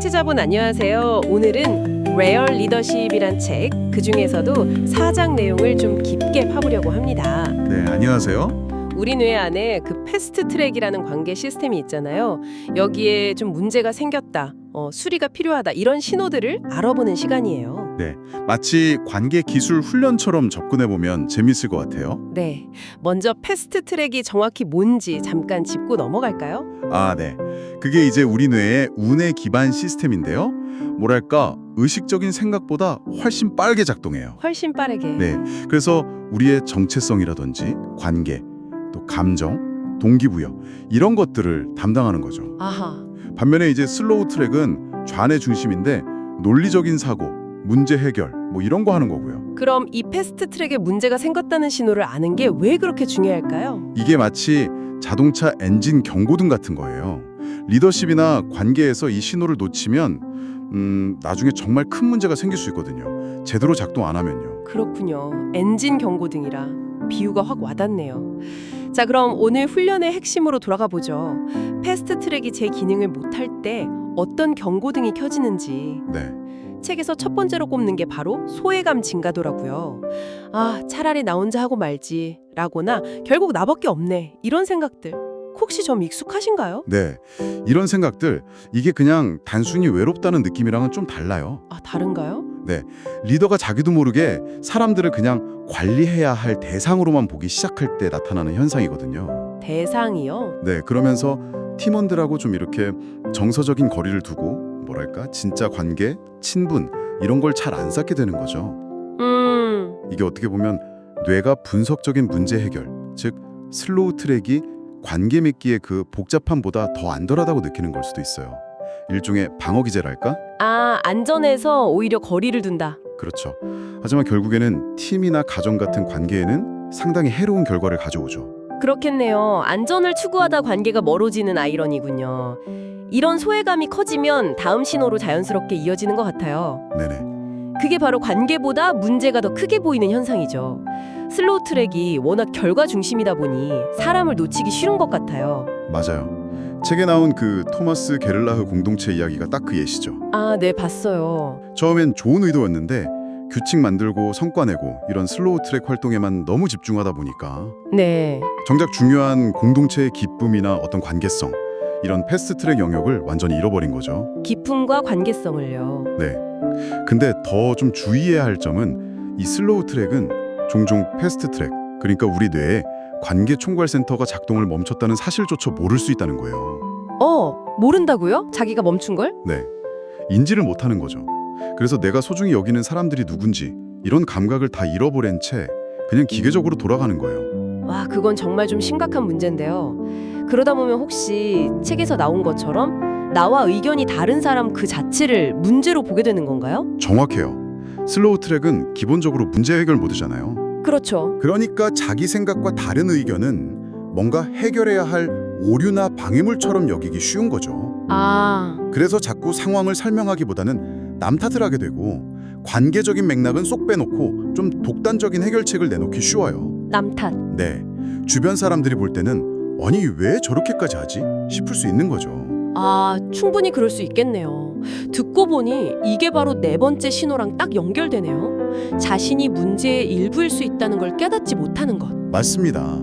청취자분 안녕하세요. 오늘은 Rare Leadership이란 책, 그중에서도 4장 내용을 좀 깊게 파보려고 합니다. 네, 안녕하세요. 우리 뇌 안에 그 패스트 트랙이라는 관계 시스템이 있잖아요. 여기에 좀 문제가 생겼다, 수리가 필요하다 이런 신호들을 알아보는 시간이에요. 네, 마치 관계 기술 훈련처럼 접근해보면 재밌을 것 같아요. 네, 먼저 패스트 트랙이 정확히 뭔지 잠깐 짚고 넘어갈까요? 네. 그게 이제 우리 뇌의 운에 기반 시스템인데요. 뭐랄까, 의식적인 생각보다 훨씬 빠르게 작동해요. 훨씬 빠르게. 네, 그래서 우리의 정체성이라든지 관계, 또 감정, 동기부여 이런 것들을 담당하는 거죠. 아하. 반면에 이제 슬로우 트랙은 좌뇌 중심인데 논리적인 사고, 문제 해결 뭐 이런 거 하는 거고요. 그럼 이 패스트 트랙에 문제가 생겼다는 신호를 아는 게 왜 그렇게 중요할까요? 이게 마치 자동차 엔진 경고등 같은 거예요. 리더십이나 관계에서 이 신호를 놓치면 나중에 정말 큰 문제가 생길 수 있거든요. 제대로 작동 안 하면요. 그렇군요. 엔진 경고등이라 비유가 확 와닿네요. 자, 그럼 오늘 훈련의 핵심으로 돌아가 보죠. 패스트 트랙이 제 기능을 못할 때 어떤 경고등이 켜지는지. 네. 책에서 첫 번째로 꼽는 게 바로 소외감 증가도라고요. 차라리 나 혼자 하고 말지 라거나 결국 나밖에 없네 이런 생각들. 혹시 좀 익숙하신가요? 네. 이런 생각들 이게 그냥 단순히 외롭다는 느낌이랑은 좀 달라요. 다른가요? 네. 리더가 자기도 모르게 사람들을 그냥 관리해야 할 대상으로만 보기 시작할 때 나타나는 현상이거든요. 대상이요? 네. 그러면서 팀원들하고 좀 이렇게 정서적인 거리를 두고 뭐랄까 진짜 관계, 친분 이런 걸 잘 안 쌓게 되는 거죠. 이게 어떻게 보면 뇌가 분석적인 문제 해결, 즉 슬로우 트랙이 관계 맺기의 그 복잡함보다 더 안전하다고 느끼는 걸 수도 있어요. 일종의 방어 기제랄까? 안전해서 오히려 거리를 둔다. 그렇죠. 하지만 결국에는 팀이나 가정 같은 관계에는 상당히 해로운 결과를 가져오죠. 그렇겠네요. 안전을 추구하다 관계가 멀어지는 아이러니군요. 이런 소외감이 커지면 다음 신호로 자연스럽게 이어지는 것 같아요. 네네. 그게 바로 관계보다 문제가 더 크게 보이는 현상이죠. 슬로우 트랙이 워낙 결과 중심이다 보니 사람을 놓치기 쉬운 것 같아요. 맞아요. 책에 나온 그 토마스 게를라흐 공동체 이야기가 딱 그 예시죠. 네, 봤어요. 처음엔 좋은 의도였는데 규칙 만들고 성과 내고 이런 슬로우 트랙 활동에만 너무 집중하다 보니까 네. 정작 중요한 공동체의 기쁨이나 어떤 관계성 이런 패스트 트랙 영역을 완전히 잃어버린 거죠. 기쁨과 관계성을요. 네. 근데 더 좀 주의해야 할 점은 이 슬로우 트랙은 종종 패스트 트랙, 그러니까 우리 뇌에 관계 총괄센터가 작동을 멈췄다는 사실조차 모를 수 있다는 거예요. 모른다고요? 자기가 멈춘 걸? 네. 인지를 못하는 거죠. 그래서 내가 소중히 여기는 사람들이 누군지 이런 감각을 다 잃어버린 채 그냥 기계적으로 돌아가는 거예요. 와, 그건 정말 좀 심각한 문제인데요. 그러다 보면 혹시 책에서 나온 것처럼 나와 의견이 다른 사람 그 자체를 문제로 보게 되는 건가요? 정확해요. 슬로우 트랙은 기본적으로 문제 해결 모드잖아요. 그렇죠. 그러니까 자기 생각과 다른 의견은 뭔가 해결해야 할 오류나 방해물처럼 여기기 쉬운 거죠. 그래서 자꾸 상황을 설명하기보다는 남 탓을 하게 되고 관계적인 맥락은 쏙 빼놓고 좀 독단적인 해결책을 내놓기 쉬워요. 남 탓. 네, 주변 사람들이 볼 때는 아니 왜 저렇게까지 하지? 싶을 수 있는 거죠. 충분히 그럴 수 있겠네요. 듣고 보니 이게 바로 네 번째 신호랑 딱 연결되네요. 자신이 문제의 일부일 수 있다는 걸 깨닫지 못하는 것. 맞습니다.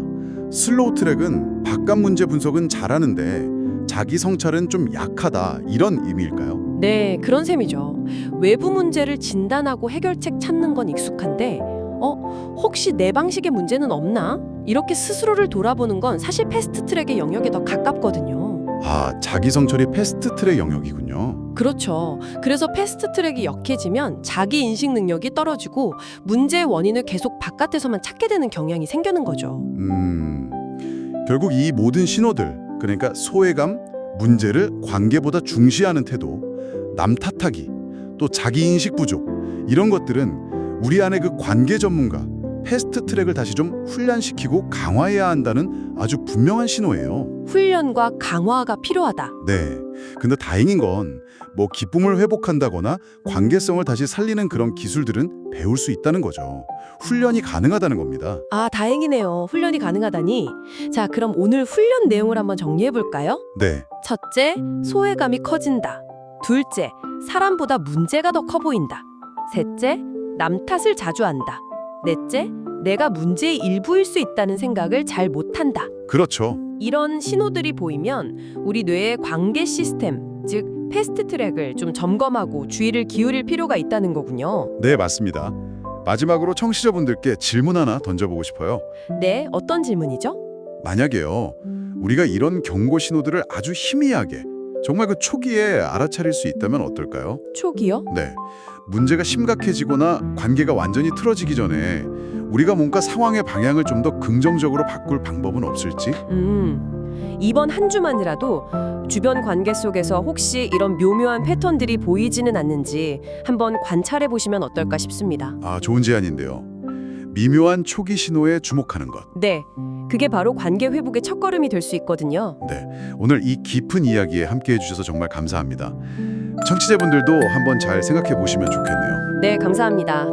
슬로우 트랙은 바깥 문제 분석은 잘하는데 자기 성찰은 좀 약하다 이런 의미일까요? 네, 그런 셈이죠. 외부 문제를 진단하고 해결책 찾는 건 익숙한데 혹시 내 방식의 문제는 없나? 이렇게 스스로를 돌아보는 건 사실 패스트 트랙의 영역에 더 가깝거든요. 자기 성찰이 패스트 트랙 영역이군요. 그렇죠. 그래서 패스트 트랙이 약해지면 자기 인식 능력이 떨어지고 문제의 원인을 계속 바깥에서만 찾게 되는 경향이 생기는 거죠. 결국 이 모든 신호들, 그러니까 소외감, 문제를 관계보다 중시하는 태도, 남 탓하기, 또 자기 인식 부족 이런 것들은 우리 안에 그 관계 전문가, 패스트 트랙을 다시 좀 훈련시키고 강화해야 한다는 아주 분명한 신호예요. 훈련과 강화가 필요하다. 네. 근데 다행인 건 뭐 기쁨을 회복한다거나 관계성을 다시 살리는 그런 기술들은 배울 수 있다는 거죠. 훈련이 가능하다는 겁니다. 다행이네요. 훈련이 가능하다니. 자, 그럼 오늘 훈련 내용을 한번 정리해 볼까요? 네. 첫째, 소외감이 커진다. 둘째, 사람보다 문제가 더 커 보인다. 셋째, 남 탓을 자주 한다. 넷째, 내가 문제의 일부일 수 있다는 생각을 잘 못한다. 그렇죠. 이런 신호들이 보이면 우리 뇌의 관계 시스템, 즉 패스트 트랙을 좀 점검하고 주의를 기울일 필요가 있다는 거군요. 네, 맞습니다. 마지막으로 청취자분들께 질문 하나 던져보고 싶어요. 네, 어떤 질문이죠? 만약에요, 우리가 이런 경고 신호들을 아주 희미하게 정말 그 초기에 알아차릴 수 있다면 어떨까요? 초기요? 네, 문제가 심각해지거나 관계가 완전히 틀어지기 전에 우리가 뭔가 상황의 방향을 좀 더 긍정적으로 바꿀 방법은 없을지? 이번 한 주만이라도 주변 관계 속에서 혹시 이런 묘묘한 패턴들이 보이지는 않는지 한번 관찰해 보시면 어떨까 싶습니다. 아, 좋은 제안인데요. 미묘한 초기 신호에 주목하는 것. 네, 그게 바로 관계 회복의 첫걸음이 될 수 있거든요. 네, 오늘 이 깊은 이야기에 함께해 주셔서 정말 감사합니다. 청취자분들도 한번 잘 생각해 보시면 좋겠네요. 네, 감사합니다.